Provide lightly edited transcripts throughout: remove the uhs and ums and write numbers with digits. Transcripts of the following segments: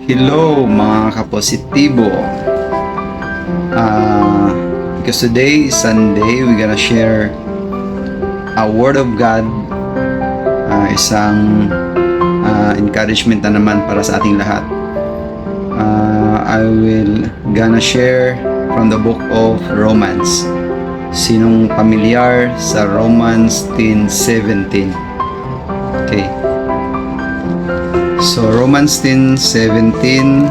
Hello mga kapositibo. Because today is Sunday, we're gonna share a word of God, isang encouragement na naman para sa ating lahat. I will gonna share from the book of Romans. Sinong pamilyar sa Romans 10:17? Okay. So, Romans 10:17.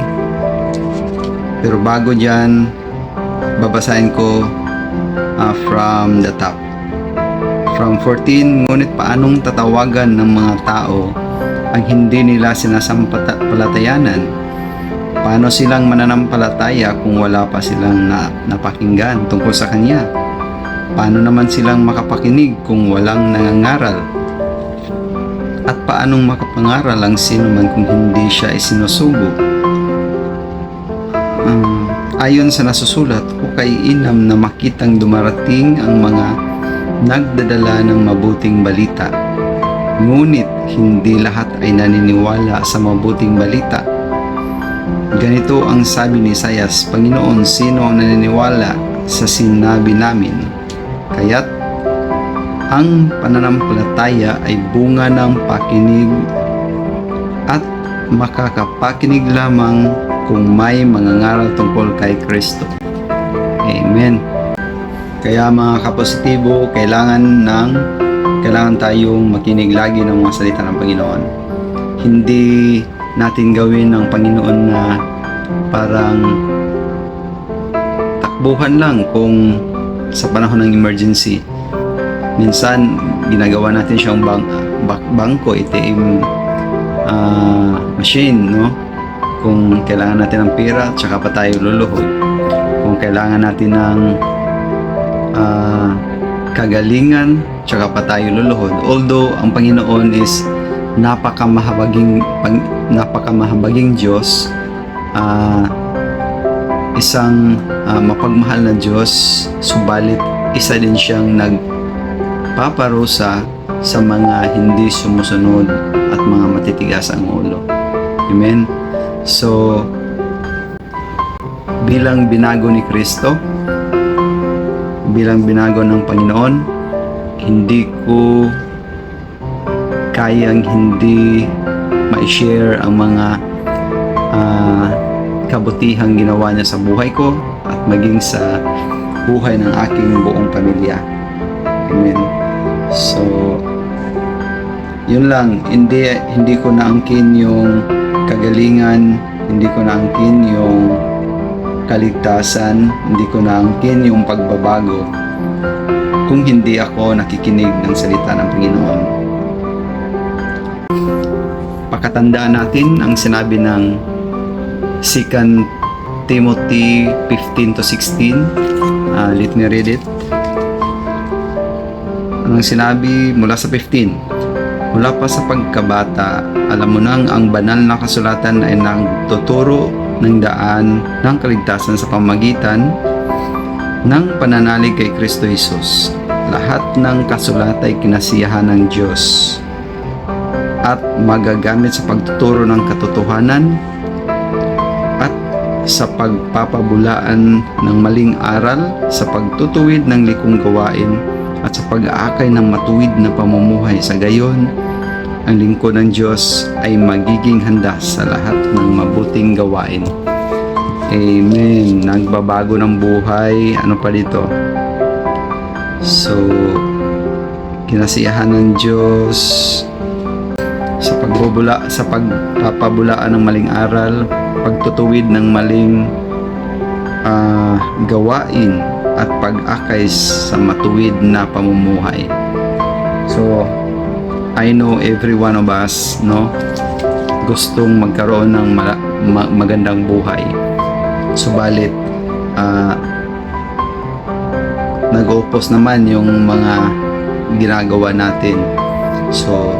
Pero bago dyan, babasahin ko from the top. From 14, ngunit paanong tatawagan ng mga tao ang hindi nila sinasampalatayanan? Paano silang mananampalataya kung wala pa silang napakinggan tungkol sa Kanya? Paano naman silang makapakinig kung walang nangangaral? At paanong makapangaral ang sino man kung hindi siya isinusugo? Ayon sa nasusulat, hukay inam na makitang dumarating ang mga nagdadala ng mabuting balita. Ngunit hindi lahat ay naniniwala sa mabuting balita. Ganito ang sabi ni Isaias, Panginoon, sino ang naniniwala sa sinabi namin? Kaya't ang pananampalataya ay bunga ng pakinig at makakapakinig lamang kung may mangangaral tungkol kay Kristo. Amen. Kaya mga kapositibo, kailangan tayong makinig lagi ng mga salita ng Panginoon. Hindi natin gawin ng Panginoon na parang takbuhan lang kung sa panahon ng emergency. Minsan, ginagawa natin siyang bangko, ATM machine, no? Kung kailangan natin ng pera, tsaka pa tayo luluhod. Kung kailangan natin ng kagalingan, tsaka pa tayo luluhod. Although, ang Panginoon is napakamahabaging Diyos, isang mapagmahal na Diyos, subalit isa din siyang nagpaparusa sa mga hindi sumusunod at mga matitigas ang ulo. Amen? So, bilang binago ni Kristo, bilang binago ng Panginoon, hindi ko kayang hindi ma-share ang mga kabutihang ginawa niya sa buhay ko at maging sa buhay ng aking buong pamilya. Amen. So, yun lang. Hindi ko naangkin yung kagalingan, hindi ko naangkin yung kaligtasan, hindi ko naangkin yung pagbabago kung hindi ako nakikinig ng salita ng Panginoon. Pakatandaan natin ang sinabi ng 2 Timothy 15-16. Let me read it. Anong sinabi mula sa 15? Mula pa sa pagkabata, alam mo nang ang banal na kasulatan ay nagtuturo ng daan ng kaligtasan sa pamagitan ng pananalig kay Kristo Jesus. Lahat ng kasulat ay kinasiyahan ng Diyos at magagamit sa pagtuturo ng katotohanan at sa pagpapabulaan ng maling aral, sa pagtutuwid ng likong gawain, at sa pag-aakay ng matuwid na pamumuhay. Sa gayon, ang lingkod ng Diyos ay magiging handa sa lahat ng mabuting gawain. Amen. Nagbabago ng buhay. Ano pa dito? So, kinasiyahan ng Diyos sa pagpapabulaan ng maling aral, pagtutuwid ng maling gawain, at pag-akay sa matuwid na pamumuhay. So, I know every one of us, no, gustong magkaroon ng magandang buhay. Subalit, nag-oppose naman yung mga ginagawa natin. So,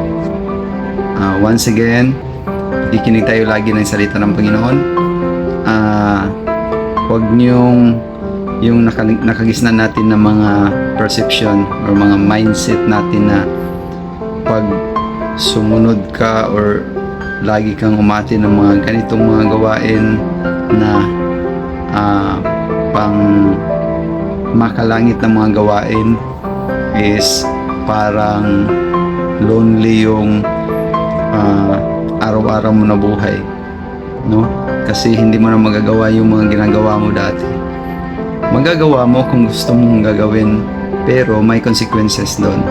once again, ikinig tayo lagi ng salita ng Panginoon. Huwag niyong yung nakagisnan natin ng mga perception or mga mindset natin na pag sumunod ka or lagi kang umati ng mga ganitong mga gawain na pang makalangit na mga gawain, is parang lonely yung araw-araw mo na buhay, no? Kasi hindi mo na magagawa yung mga ginagawa mo dati. Magagawa mo kung gusto mong gagawin, pero may consequences doon.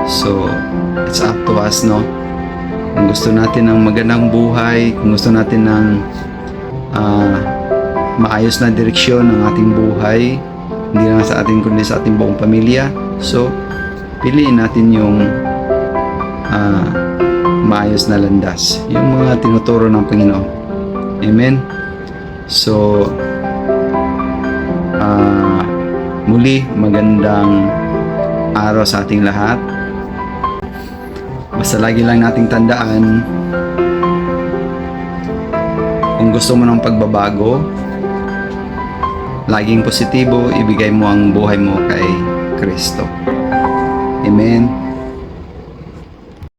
So it's up to us, no? Kung gusto natin ng magandang buhay, kung gusto natin ng maayos na direksyon ng ating buhay, hindi lang sa atin kundi sa ating buong pamilya, so piliin natin yung maayos na landas, yung mga tinuturo ng Panginoon. Amen. So muli, magandang araw sa ating lahat. Basta lagi lang nating tandaan, kung gusto mo ng pagbabago, laging positibo, ibigay mo ang buhay mo kay Kristo. Amen.